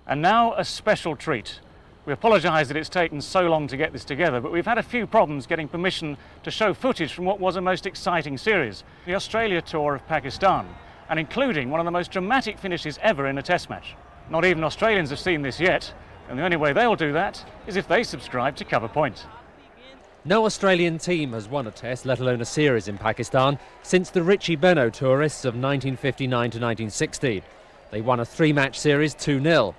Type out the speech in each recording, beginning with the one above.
And now a special treat. We apologise that it's taken so long to get this together, but we've had a few problems getting permission to show footage from what was a most exciting series, the Australia Tour of Pakistan, and including one of the most dramatic finishes ever in a test match. Not even Australians have seen this yet, and the only way they'll do that is if they subscribe to Cover Point. No Australian team has won a test, let alone a series in Pakistan, since the Richie Benaud tourists of 1959 to 1960. They won a three-match series 2-0.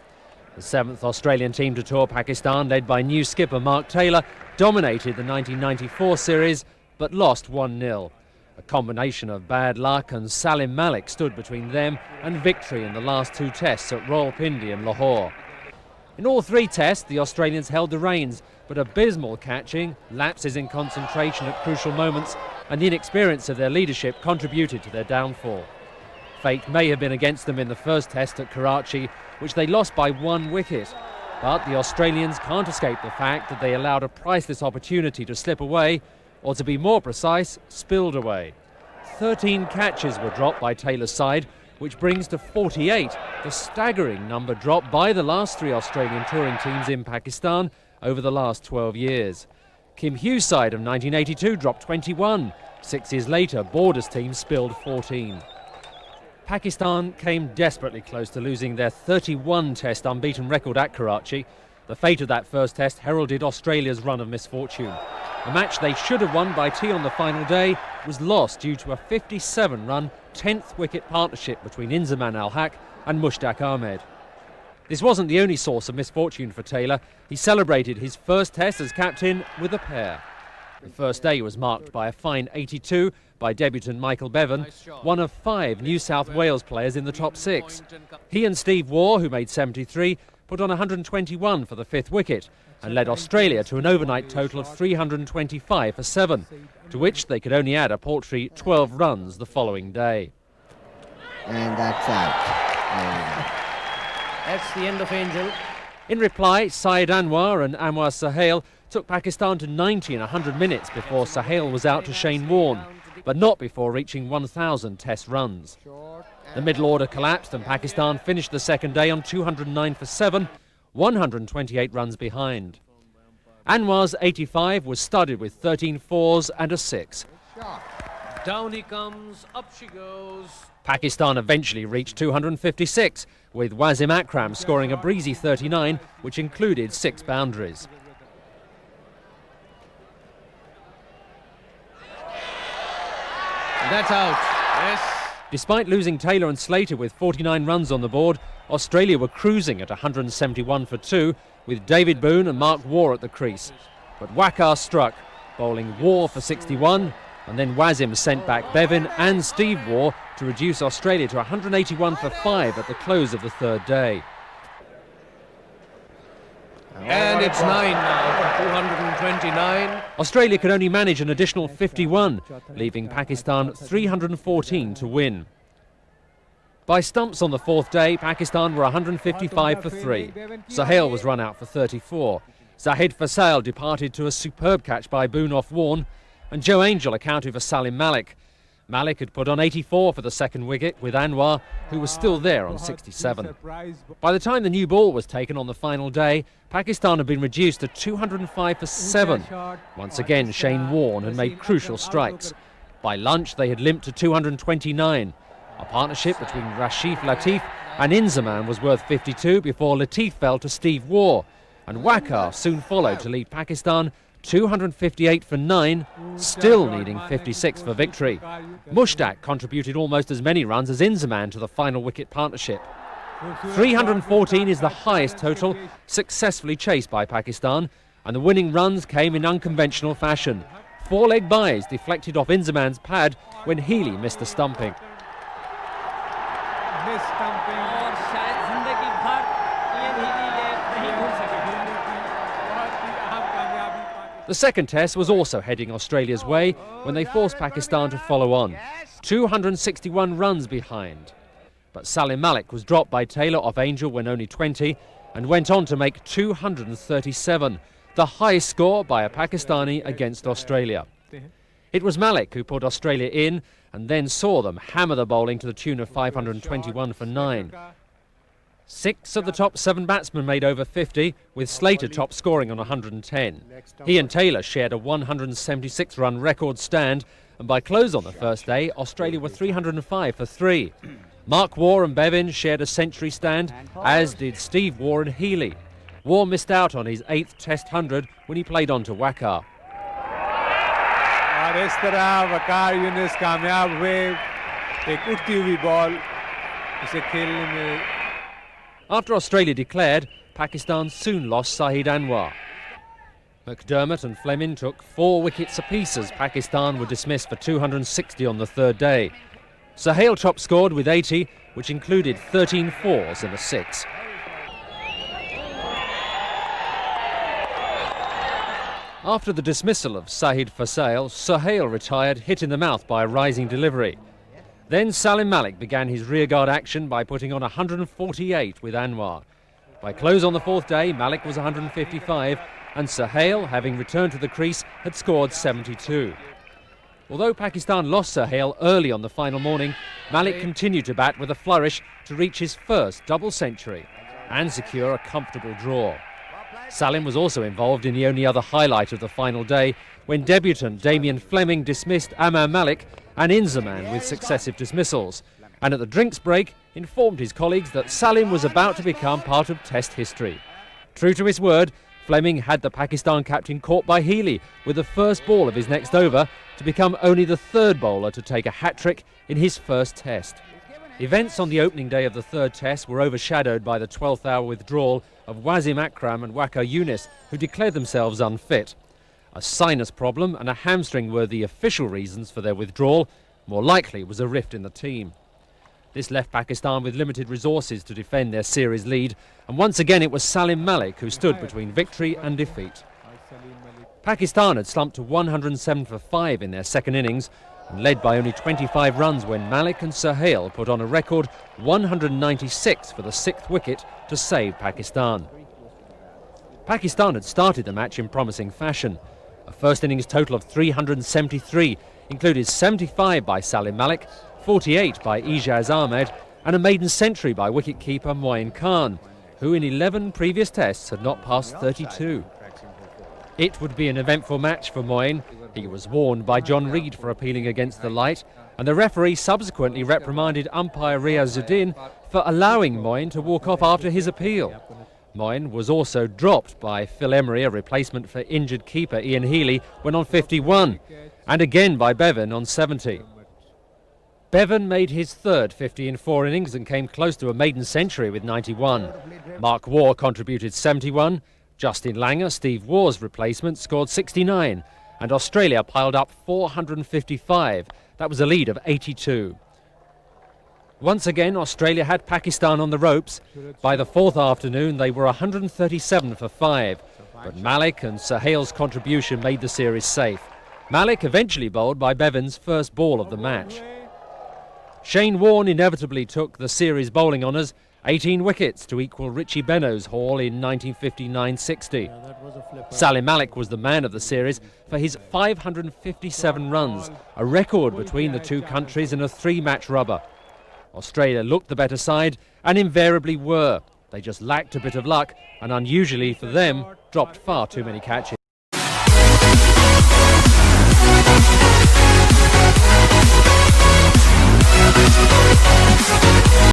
The seventh Australian team to tour Pakistan, led by new skipper Mark Taylor, dominated the 1994 series but lost 1-0. A combination of bad luck and Salim Malik stood between them and victory in the last two tests at Rawalpindi and Lahore. In all three tests, the Australians held the reins, but abysmal catching, lapses in concentration at crucial moments and the inexperience of their leadership contributed to their downfall. Fate may have been against them in the first test at Karachi, which they lost by 1 wicket. But the Australians can't escape the fact that they allowed a priceless opportunity to slip away, or to be more precise, spilled away. 13 catches were dropped by Taylor's side, which brings to 48, the staggering number dropped by the last three Australian touring teams in Pakistan over the last 12 years. Kim Hughes' side of 1982 dropped 21. 6 years later, Border's team spilled 14. Pakistan came desperately close to losing their 31-test unbeaten record at Karachi. The fate of that first test heralded Australia's run of misfortune. A match they should have won by tea on the final day was lost due to a 57-run, 10th-wicket partnership between Inzamam Al-Haq and Mushtaq Ahmed. This wasn't the only source of misfortune for Taylor. He celebrated his first test as captain with a pair. The first day was marked by a fine 82 by debutant Michael Bevan, one of 5 New South Wales players in the top 6. He and Steve Waugh, who made 73, put on 121 for the 5th wicket and led Australia to an overnight total of 325 for 7, to which they could only add a paltry 12 runs the following day. And that's out. That's the end of Angel. In reply, Syed Anwar and Anwar Sahel took Pakistan to 90 in 100 minutes before Sahel was out to Shane Warne, but not before reaching 1,000 test runs. The middle order collapsed and Pakistan finished the second day on 209 for 7, 128 runs behind. Anwar's 85 was studded with 13 fours and a 6. Down he comes, up she goes. Pakistan eventually reached 256, with Wasim Akram scoring a breezy 39, which included 6 boundaries. That's out. Yes. Despite losing Taylor and Slater with 49 runs on the board, Australia were cruising at 171 for 2, with David Boone and Mark Waugh at the crease. But Waqar struck, bowling Waugh for 61, and then Wasim sent back Bevan and Steve Waugh to reduce Australia to 181 for 5 at the close of the third day. And it's 9 now, 229. Australia could only manage an additional 51, leaving Pakistan 314 to win. By stumps on the 4th day, Pakistan were 155 for 3. Sahel was run out for 34. Zahid Faisal departed to a superb catch by Boone off Warne, and Joe Angel accounted for Salim Malik. Malik had put on 84 for the second wicket with Anwar, who was still there on 67. By the time the new ball was taken on the final day, Pakistan had been reduced to 205 for 7. Once again, Shane Warne had made crucial strikes. By lunch, they had limped to 229. A partnership between Rashid Latif and Inzamam was worth 52 before Latif fell to Steve Waugh, and Waqar soon followed to lead Pakistan 258 for 9, still needing 56 for victory. Mushtaq contributed almost as many runs as Inzamam to the final wicket partnership. 314 is the highest total successfully chased by Pakistan, and the winning runs came in unconventional fashion. 4-leg byes deflected off Inzamam's pad when Healy missed a stumping. The second test was also heading Australia's way when they forced Pakistan to follow on, 261 runs behind. But Salim Malik was dropped by Taylor off Angel when only 20 and went on to make 237, the highest score by a Pakistani against Australia. It was Malik who put Australia in and then saw them hammer the bowling to the tune of 521 for 9. 6 of the top 7 batsmen made over 50, with Slater top scoring on 110. He and Taylor shared a 176-run record stand, and by close on the first day, Australia were 305 for 3. Mark Waugh and Bevan shared a century stand, as did Steve Waugh and Healy. Waugh missed out on his 8th Test 100 when he played on to WACA. और इस तरह वकार यूनिस कामयाब हुए एक उठती हुई ball इसे खेलने में. After Australia declared, Pakistan soon lost Sahid Anwar. McDermott and Fleming took 4 wickets apiece as Pakistan were dismissed for 260 on the third day. Sohail top scored with 80, which included 13 fours and a 6. After the dismissal of Sahid Fasail, Sohail retired hit in the mouth by a rising delivery. Then Salim Malik began his rearguard action by putting on 148 with Anwar. By close on the 4th day, Malik was 155 and Sohail, having returned to the crease, had scored 72. Although Pakistan lost Sohail early on the final morning, Malik continued to bat with a flourish to reach his first double century and secure a comfortable draw. Salim was also involved in the only other highlight of the final day when debutant Damien Fleming dismissed Aman Malik and Inzamam with successive dismissals, and at the drinks break informed his colleagues that Salim was about to become part of Test history. True to his word, Fleming had the Pakistan captain caught by Healy with the first ball of his next over to become only the 3rd bowler to take a hat-trick in his first Test. Events on the opening day of the 3rd Test were overshadowed by the 12th hour withdrawal of Wasim Akram and Waqar Younis, who declared themselves unfit. A sinus problem and a hamstring were the official reasons for their withdrawal. More likely was a rift in the team. This left Pakistan with limited resources to defend their series lead, and once again it was Salim Malik who stood between victory and defeat. Pakistan had slumped to 107 for 5 in their second innings and led by only 25 runs when Malik and Sohail put on a record 196 for the 6th wicket to save Pakistan. Pakistan had started the match in promising fashion. A first innings total of 373 included 75 by Salim Malik, 48 by Ijaz Ahmed and a maiden century by wicket-keeper Moin Khan, who in 11 previous tests had not passed 32. It would be an eventful match for Moin. He was warned by John Reid for appealing against the light, and the referee subsequently reprimanded umpire Riazuddin for allowing Moin to walk off after his appeal. Moin was also dropped by Phil Emery, a replacement for injured keeper Ian Healy, when on 51, and again by Bevan on 70. Bevan made his 3rd 50 in 4 innings and came close to a maiden century with 91. Mark Waugh contributed 71. Justin Langer, Steve Waugh's replacement, scored 69. And Australia piled up 455. That was a lead of 82. Once again, Australia had Pakistan on the ropes. By the 4th afternoon, they were 137 for 5. But Malik and Sohail's contribution made the series safe. Malik eventually bowled by Bevan's first ball of the match. Shane Warne inevitably took the series bowling honours, 18 wickets to equal Richie Benaud's haul in 1959-60. Salim Malik was the man of the series for his 557 runs, a record between the two countries in a 3-match rubber. Australia looked the better side and invariably were. They just lacked a bit of luck and, unusually for them, dropped far too many catches.